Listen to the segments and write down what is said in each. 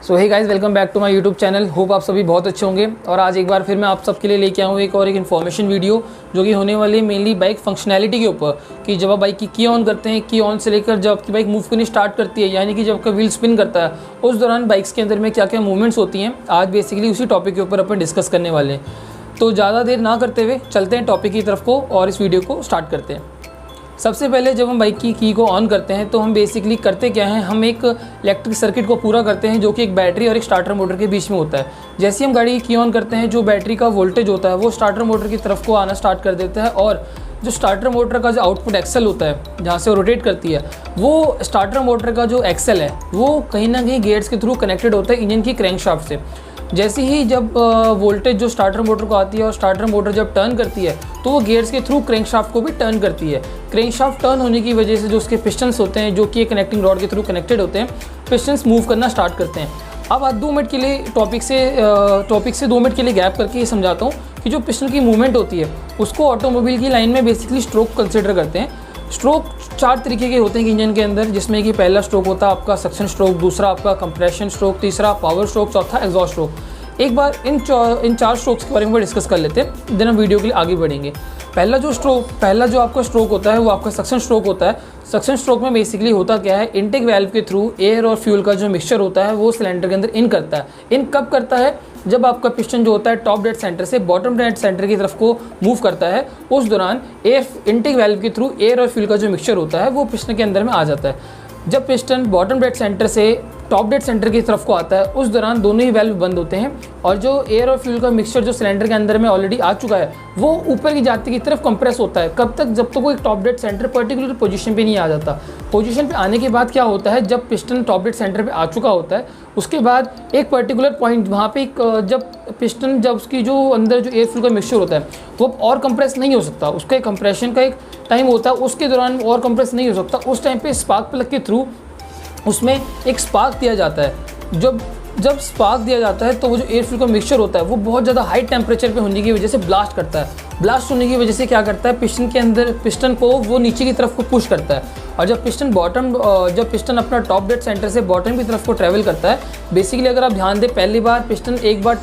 So hey guys, welcome back to my YouTube channel. Hope आप सभी बहुत अच्छे होंगे। और आज एक बार फिर मैं आप सबके लिए लेके आऊँ एक इन्फॉर्मेशन वीडियो जो कि होने वाली मेनली बाइक फंक्शनैलिटी के ऊपर, कि जब आप बाइक की ऑन करते हैं, की ऑन से लेकर जब आपकी बाइक मूव करनी स्टार्ट करती है, यानी कि जब आपका व्हील स्पिन करता है, उस दौरान बाइक्स के अंदर में क्या क्या मूवमेंट्स होती हैं, आज बेसिकली उसी टॉपिक के ऊपर अपन डिस्कस करने वाले हैं। तो ज़्यादा देर ना करते हुए चलते हैं टॉपिक की तरफ को और इस वीडियो को स्टार्ट करते हैं। सबसे पहले जब हम बाइक की को ऑन करते हैं तो हम बेसिकली करते क्या हैं, हम एक इलेक्ट्रिक सर्किट को पूरा करते हैं जो कि एक बैटरी और एक स्टार्टर मोटर के बीच में होता है। जैसे हम गाड़ी की ऑन करते हैं, जो बैटरी का वोल्टेज होता है वो स्टार्टर मोटर की तरफ को आना स्टार्ट कर देता है, और जो स्टार्टर मोटर का जो आउटपुट एक्सेल होता है जहाँ से वो रोटेट करती है, वो स्टार्टर मोटर का जो एक्सेल है वो कहीं ना कहीं गेयर्स के थ्रू कनेक्टेड होता है इंजन की क्रैंकशाफ्ट से। जैसे ही जब वोल्टेज जो स्टार्टर मोटर को आती है और स्टार्टर मोटर जब टर्न करती है तो वो गियर्स के थ्रू क्रैंकशाफ्ट को भी टर्न करती है। क्रैंकशाफ्ट टर्न होने की वजह से जो उसके पिस्टन्स होते हैं, जो कि कनेक्टिंग रॉड के थ्रू कनेक्टेड होते हैं, पिस्टन्स मूव करना स्टार्ट करते हैं। अब आज 2 मिनट के लिए टॉपिक से 2 मिनट के लिए गैप करके ये समझाता हूँ कि जो पिस्टन की मूवमेंट होती है उसको ऑटोमोबाइल की लाइन में बेसिकली स्ट्रोक कंसिडर करते हैं। स्ट्रोक 4 तरीके के होते हैं इंजन के अंदर, जिसमें कि पहला स्ट्रोक होता है आपका सक्शन स्ट्रोक, दूसरा आपका कंप्रेशन स्ट्रोक, तीसरा पावर स्ट्रोक, चौथा एग्जॉस्ट स्ट्रोक। एक बार इन 4 स्ट्रोक्स के बारे में डिस्कस कर लेते हैं, देन हम वीडियो के लिए आगे बढ़ेंगे। पहला जो आपका स्ट्रोक होता है वो आपका सक्शन स्ट्रोक होता है। सक्शन स्ट्रोक में बेसिकली होता क्या है, इनटेक वाल्व के थ्रू एयर और फ्यूल का जो मिक्सचर होता है वो सिलेंडर के अंदर इन करता है। इन कब करता है, जब आपका पिस्टन जो होता है टॉप डेड सेंटर से बॉटम डेड सेंटर की तरफ को मूव करता है, उस दौरान एयर इनटेक वाल्व के थ्रू एयर और फ्यूल का जो मिक्सचर होता है वो पिस्टन के अंदर में आ जाता है। जब पिस्टन बॉटम डेड सेंटर से टॉप डेड सेंटर की तरफ को आता है, उस दौरान दोनों ही वाल्व बंद होते हैं और जो एयर और फ्यूल का मिक्सचर जो सिलेंडर के अंदर में ऑलरेडी आ चुका है वो ऊपर की जाति की तरफ कंप्रेस होता है। कब तक, जब तक वो एक top dead centre particular position पे नहीं आ जाता। पोजीशन पे आने के बाद क्या होता है, जब पिस्टन टॉप डेड सेंटर पे आ चुका होता है उसके बाद एक पर्टिकुलर पॉइंट वहाँ पे जब पिस्टन जब उसकी जो अंदर जो एयर फ्यूल का मिक्सचर होता है वो और कंप्रेस नहीं हो सकता, उसका एक कंप्रेशन का एक टाइम होता है, उसके दौरान और कंप्रेस नहीं हो सकता। उस टाइम पे स्पार्क प्लग के थ्रू उसमें एक स्पार्क दिया जाता है। जब स्पार्क दिया जाता है तो वो जो एयर फ्यूल का मिक्सचर होता है वो बहुत ज़्यादा हाई टेम्परेचर पे होने की वजह से ब्लास्ट करता है। ब्लास्ट होने की वजह से क्या करता है, पिस्टन के अंदर पिस्टन को वो नीचे की तरफ को पुश करता है। और जब पिस्टन अपना टॉप डेड सेंटर से बॉटम की तरफ को ट्रैवल करता है, बेसिकली अगर आप ध्यान दें, पहली बार पिस्टन एक बार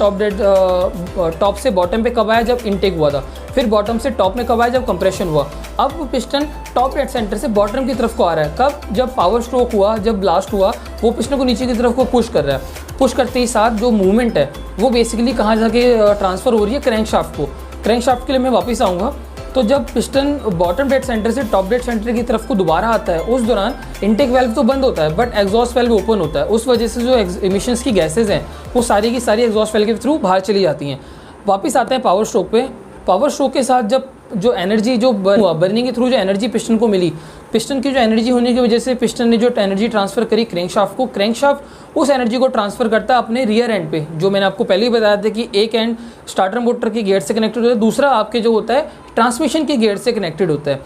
टॉप से बॉटम पे कब आया, जब इनटेक हुआ था, फिर बॉटम से टॉप में कब आया, जब कंप्रेशन हुआ। अब वो पिस्टन टॉप डेड सेंटर से बॉटम की तरफ को आ रहा है, कब, जब पावर स्ट्रोक हुआ, जब ब्लास्ट हुआ, वो पिस्टन को नीचे की तरफ को पुश कर रहा है। पुश करते ही साथ जो मूवमेंट है वो बेसिकली कहाँ जाके ट्रांसफ़र हो रही है, क्रैंकशाफ्ट को। क्रैंकशाफ्ट के लिए मैं वापस आऊँगा। तो जब पिस्टन बॉटम डेड सेंटर से टॉप डेड सेंटर की तरफ को दोबारा आता है, उस दौरान इनटेक वाल्व तो बंद होता है बट एग्जॉस्ट वाल्व ओपन होता है। उस वजह से जो एमिशंस की गैसेज हैं वो सारी की सारी एग्जॉस्ट वाल्व के थ्रू बाहर चली जाती हैं। वापस आते हैं पावर स्ट्रोक पे। पावर स्ट्रोक के साथ जब जो एनर्जी जो बर्निंग के थ्रू जो एनर्जी पिस्टन को मिली, पिस्टन की जो एनर्जी होने की वजह से पिस्टन ने जो एनर्जी ट्रांसफ़र करी क्रैंकशाफ्ट को, क्रैंकशाफ्ट उस एनर्जी को ट्रांसफ़र करता है अपने रियर एंड पे। जो मैंने आपको पहले ही बताया था कि एक एंड स्टार्टर मोटर के गियर से कनेक्टेड होता है, दूसरा आपके जो होता है ट्रांसमिशन के गियर से कनेक्टेड होता है।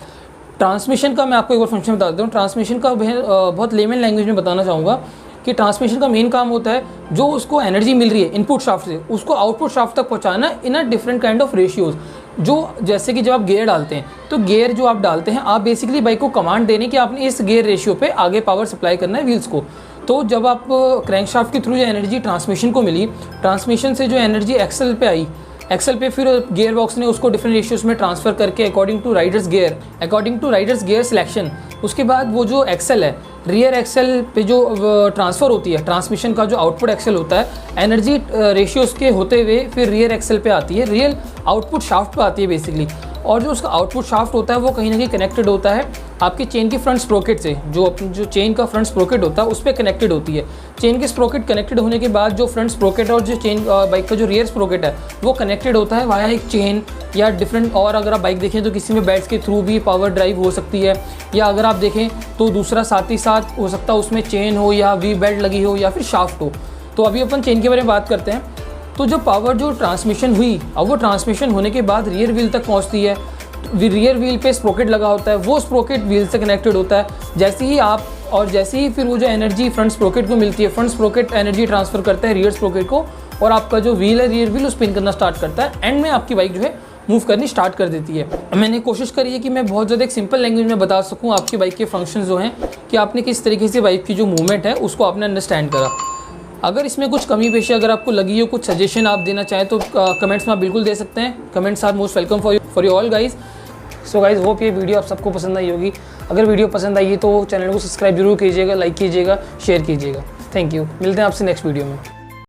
ट्रांसमिशन का मैं आपको एक बार फंक्शन बता देता हूँ। ट्रांसमिशन का बहुत लेमन लैंग्वेज में बताना चाहूँगा कि ट्रांसमिशन का मेन काम होता है जो उसको एनर्जी मिल रही है इनपुट शाफ्ट से, उसको आउटपुट शाफ्ट तक पहुँचाना in a different kind of ratios. जो जैसे कि जब आप गियर डालते हैं तो गियर जो आप डालते हैं, आप बेसिकली बाइक को कमांड देने कि आपने इस गियर रेशियो पे आगे पावर सप्लाई करना है व्हील्स को। तो जब आप क्रैंकशाफ्ट के थ्रू जो एनर्जी ट्रांसमिशन को मिली, ट्रांसमिशन से जो एनर्जी एक्सेल पे आई, एक्सेल पे फिर गियर बॉक्स ने उसको डिफरेंट रेशियोज़ में ट्रांसफ़र करके according to riders gear selection, उसके बाद वो जो एक्सेल है रियर एक्सेल पे जो ट्रांसफ़र होती है, ट्रांसमिशन का जो आउटपुट एक्सेल होता है, एनर्जी रेशियोज़ के होते हुए फिर रियर एक्सेल पे आती है, रियल आउटपुट शाफ्ट पे आती है बेसिकली। और जो उसका आउटपुट शाफ्ट होता है वो कहीं ना कहीं कनेक्टेड होता है आपकी चेन की फ्रंट स्प्रोकेट से। जो चेन का फ्रंट स्प्रोकेट होता है उस पर कनेक्टेड होती है। चेन के स्प्रोकेट कनेक्टेड होने के बाद जो फ्रंट स्प्रोकेट और जो चेन बाइक का जो रियर स्प्रोकेट है वो कनेक्टेड होता है वाया एक चेन या डिफरेंट। और अगर आप बाइक देखें तो किसी में बेल्ट्स के थ्रू भी पावर ड्राइव हो सकती है, या अगर आप देखें तो दूसरा साथ ही साथ हो सकता है उसमें चेन हो या वी बेल्ट लगी हो या फिर शाफ्ट हो। तो अभी अपन चेन के बारे में बात करते हैं। तो जो पावर जो ट्रांसमिशन हुई, अब वो ट्रांसमिशन होने के बाद रियर व्हील तक पहुंचती है। रियर व्हील पे स्प्रोकेट लगा होता है, वो स्प्रोकेट व्हील से कनेक्टेड होता है। जैसे ही फिर वो जो एनर्जी फ्रंट स्प्रोकेट को मिलती है, फ्रंट स्प्रोकेट एनर्जी ट्रांसफ़र करता है रियर स्प्रोकेट को, और आपका जो व्हील है रियर व्हील स्पिन करना स्टार्ट करता है। एंड में आपकी बाइक जो है मूव करनी स्टार्ट कर देती है। मैंने कोशिश करी है कि मैं बहुत ज़्यादा एक सिंपल लैंग्वेज में बता सकूँ आपकी बाइक के फंक्शंस जो हैं, कि आपने किस तरीके से बाइक की जो मूवमेंट है उसको आपने अंडरस्टैंड करा। अगर इसमें कुछ कमी पेशी अगर आपको लगी हो, कुछ सजेशन आप देना चाहें तो कमेंट्स में आप बिल्कुल दे सकते हैं। Comments are most welcome for you all guys. So guys hope ये वीडियो आप सबको पसंद आई होगी। अगर वीडियो पसंद आई है तो चैनल को सब्सक्राइब जरूर कीजिएगा, लाइक कीजिएगा, शेयर कीजिएगा। Thank you. मिलते हैं आपसे नेक्स्ट वीडियो में।